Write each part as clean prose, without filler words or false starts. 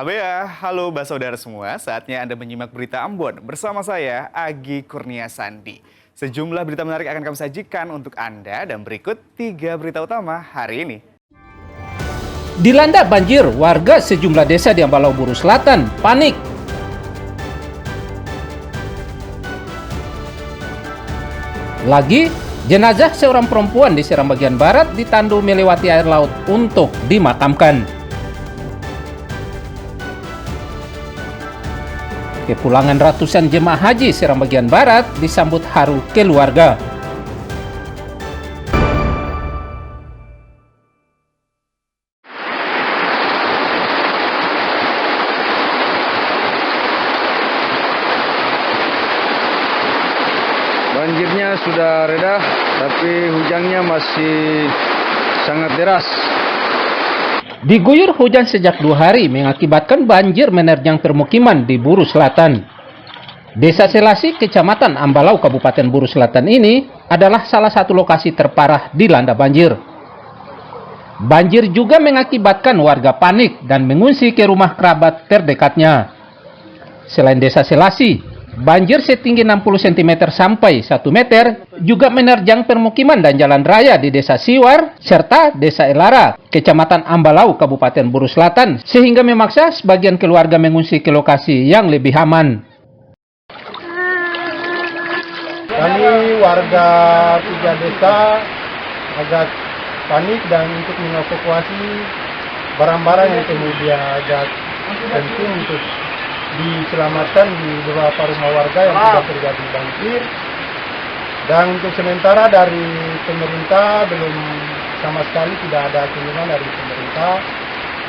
Habea, halo saudara semua. Saatnya Anda menyimak berita Ambon bersama saya, Agi Kurnia Sandi. Sejumlah berita menarik akan kami sajikan untuk Anda dan berikut 3 berita utama hari ini. Dilanda banjir, warga sejumlah desa di Ambalau Buru Selatan panik. Lagi, jenazah seorang perempuan di Seram bagian barat ditandu melewati air laut untuk dimakamkan. Kepulangan ratusan jemaah haji Seram bagian barat disambut haru keluarga. Banjirnya sudah reda, tapi hujannya masih sangat deras. Diguyur hujan sejak 2 hari mengakibatkan banjir menerjang permukiman di Buru Selatan. Desa Selasi, Kecamatan Ambalau, Kabupaten Buru Selatan ini adalah salah satu lokasi terparah dilanda banjir. Banjir juga mengakibatkan warga panik dan mengungsi ke rumah kerabat terdekatnya. Selain Desa Selasi, banjir setinggi 60 cm sampai 1 meter juga menerjang permukiman dan jalan raya di Desa Siwar serta Desa Elara, Kecamatan Ambalau, Kabupaten Buru Selatan, sehingga memaksa sebagian keluarga mengungsi ke lokasi yang lebih aman. Kami warga 3 desa agak panik dan untuk mengevakuasi barang-barang yang kemudian agak penting untuk diselamatkan di beberapa rumah warga yang sudah terjadi banjir. Dan untuk sementara dari pemerintah belum sama sekali tidak ada kunjungan dari pemerintah.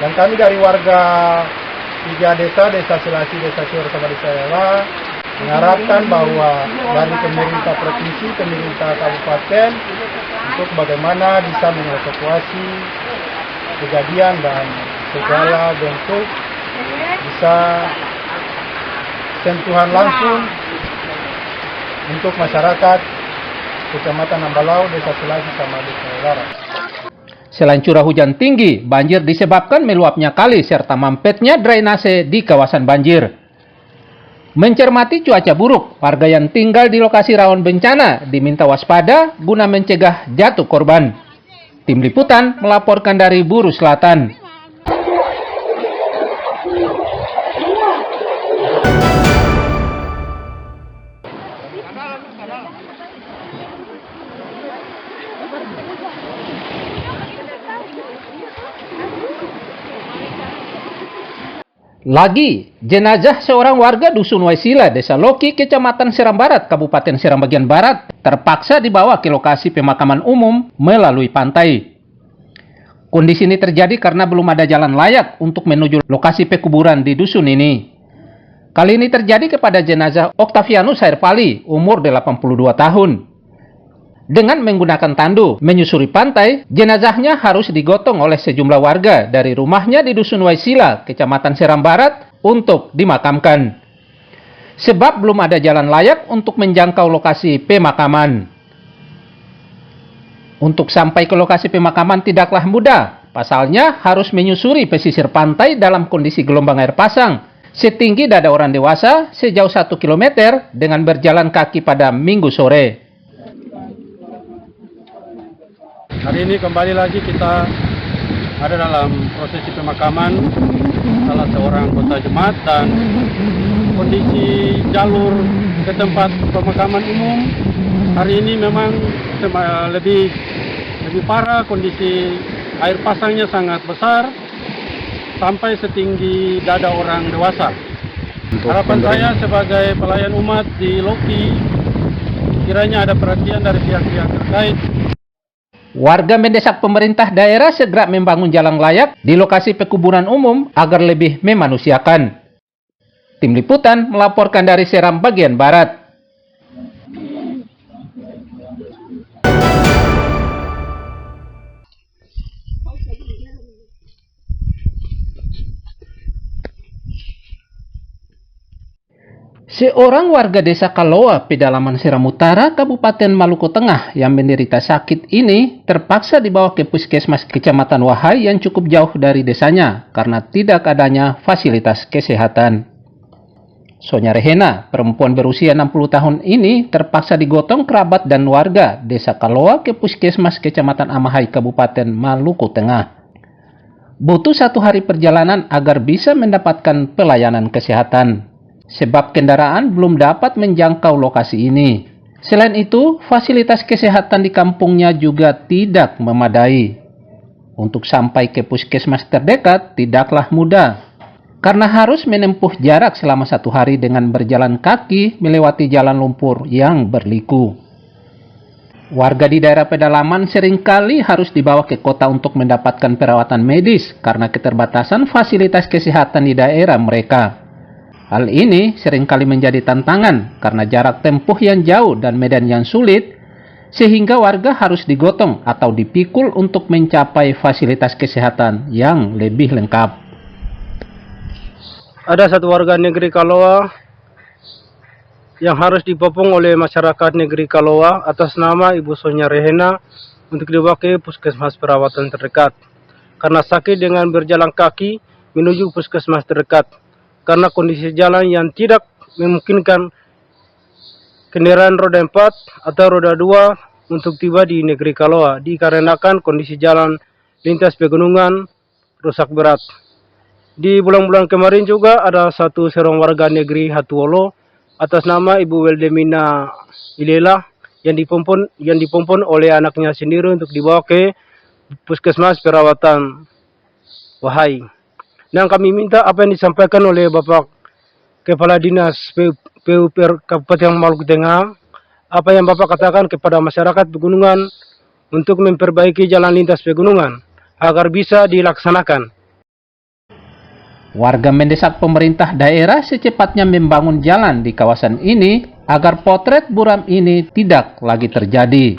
Dan kami dari warga 3 desa, Desa Selasi, Desa Siwar, sama Desa Ela, mengharapkan bahwa dari pemerintah provinsi, pemerintah kabupaten untuk bagaimana bisa mengevakuasi kejadian dan segala bentuk bisa sentuhan langsung untuk masyarakat Kecamatan Ambalau, Desa Selasi, sama Desa Elara. Selain curah hujan tinggi, banjir disebabkan meluapnya kali serta mampetnya drainase di kawasan banjir. Mencermati cuaca buruk, warga yang tinggal di lokasi rawan bencana diminta waspada guna mencegah jatuh korban. Tim Liputan melaporkan dari Buru Selatan. Lagi, jenazah seorang warga Dusun Waisila, Desa Loki, Kecamatan Seram Barat, Kabupaten Seram bagian barat, terpaksa dibawa ke lokasi pemakaman umum melalui pantai. Kondisi ini terjadi karena belum ada jalan layak untuk menuju lokasi pekuburan di dusun ini. Kali ini terjadi kepada jenazah Oktavianus Hairpali, umur 82 tahun. Dengan menggunakan tandu menyusuri pantai, jenazahnya harus digotong oleh sejumlah warga dari rumahnya di Dusun Waisila, Kecamatan Seram Barat, untuk dimakamkan. Sebab belum ada jalan layak untuk menjangkau lokasi pemakaman. Untuk sampai ke lokasi pemakaman tidaklah mudah, pasalnya harus menyusuri pesisir pantai dalam kondisi gelombang air pasang, setinggi dada orang dewasa sejauh 1 km dengan berjalan kaki pada Minggu sore. Hari ini kembali lagi kita ada dalam prosesi pemakaman salah seorang anggota jemaat, dan kondisi jalur ke tempat pemakaman umum hari ini memang lebih parah. Kondisi air pasangnya sangat besar sampai setinggi dada orang dewasa. Harapan saya sebagai pelayan umat di Loki, kiranya ada perhatian dari pihak-pihak terkait. Warga mendesak pemerintah daerah segera membangun jalan layak di lokasi pekuburan umum agar lebih memanusiakan. Tim Liputan melaporkan dari Seram bagian barat. Seorang warga desa Kaloa, pedalaman Seram Utara, Kabupaten Maluku Tengah yang menderita sakit ini terpaksa dibawa ke puskesmas Kecamatan Wahai yang cukup jauh dari desanya karena tidak adanya fasilitas kesehatan. Sonya Rehena, perempuan berusia 60 tahun ini terpaksa digotong kerabat dan warga desa Kaloa ke puskesmas Kecamatan Amahai, Kabupaten Maluku Tengah. Butuh 1 hari perjalanan agar bisa mendapatkan pelayanan kesehatan, sebab kendaraan belum dapat menjangkau lokasi ini. Selain itu, fasilitas kesehatan di kampungnya juga tidak memadai. Untuk sampai ke puskesmas terdekat tidaklah mudah, karena harus menempuh jarak selama 1 hari dengan berjalan kaki melewati jalan lumpur yang berliku. Warga di daerah pedalaman seringkali harus dibawa ke kota untuk mendapatkan perawatan medis karena keterbatasan fasilitas kesehatan di daerah mereka. Hal ini seringkali menjadi tantangan karena jarak tempuh yang jauh dan medan yang sulit, sehingga warga harus digotong atau dipikul untuk mencapai fasilitas kesehatan yang lebih lengkap. Ada satu warga negeri Kaloa yang harus dipopong oleh masyarakat negeri Kaloa atas nama Ibu Sonya Rehena untuk dibawa ke puskesmas perawatan terdekat karena sakit dengan berjalan kaki menuju puskesmas terdekat, karena kondisi jalan yang tidak memungkinkan kendaraan roda 4 atau roda 2 untuk tiba di negeri Kaloa, dikarenakan kondisi jalan lintas pegunungan rusak berat. Di bulan-bulan kemarin juga ada satu seorang warga negeri Hatuolo atas nama Ibu Weldemina Ilela yang dipompon oleh anaknya sendiri untuk dibawa ke puskesmas perawatan Wahai. Dan kami minta apa yang disampaikan oleh Bapak Kepala Dinas PUPR Kabupaten Maluku Tengah, apa yang Bapak katakan kepada masyarakat pegunungan untuk memperbaiki jalan lintas pegunungan agar bisa dilaksanakan. Warga mendesak pemerintah daerah secepatnya membangun jalan di kawasan ini agar potret buram ini tidak lagi terjadi.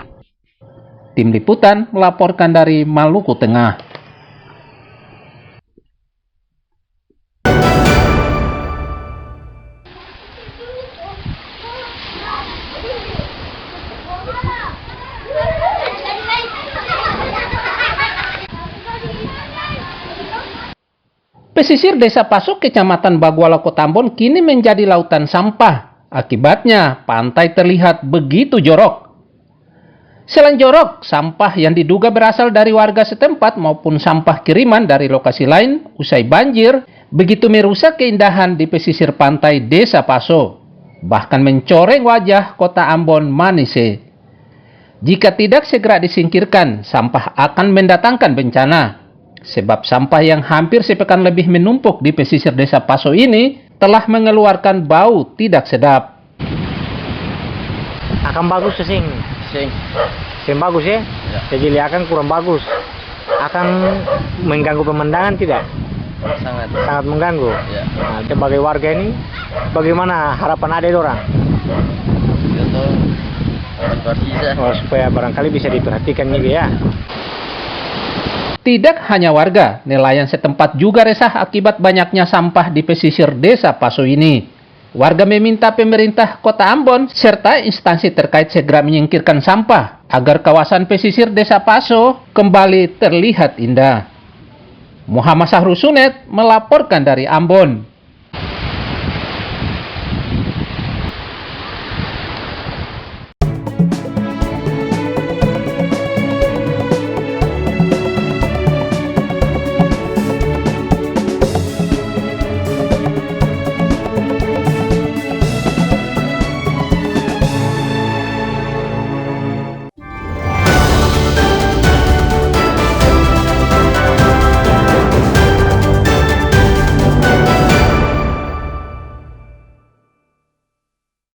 Tim Liputan melaporkan dari Maluku Tengah. Pesisir Desa Pasuk, Kecamatan Baguala, Kota Ambon kini menjadi lautan sampah. Akibatnya, pantai terlihat begitu jorok. Selain jorok, sampah yang diduga berasal dari warga setempat maupun sampah kiriman dari lokasi lain usai banjir begitu merusak keindahan di pesisir pantai Desa Paso, bahkan mencoreng wajah Kota Ambon Manise. Jika tidak segera disingkirkan, sampah akan mendatangkan bencana. Sebab sampah yang hampir sepekan lebih menumpuk di pesisir Desa Paso ini telah mengeluarkan bau tidak sedap. Akan bagus sing bagus ya. Jadi akan kurang bagus. Akan mengganggu pemandangan tidak? Sangat mengganggu. Ya. Nah, sebagai warga ini, bagaimana harapan ada orang? Supaya barangkali bisa diperhatikan juga ya. Tidak hanya warga, nelayan setempat juga resah akibat banyaknya sampah di pesisir Desa Paso ini. Warga meminta pemerintah Kota Ambon serta instansi terkait segera menyingkirkan sampah agar kawasan pesisir Desa Paso kembali terlihat indah. Muhammad Sahrusunet melaporkan dari Ambon.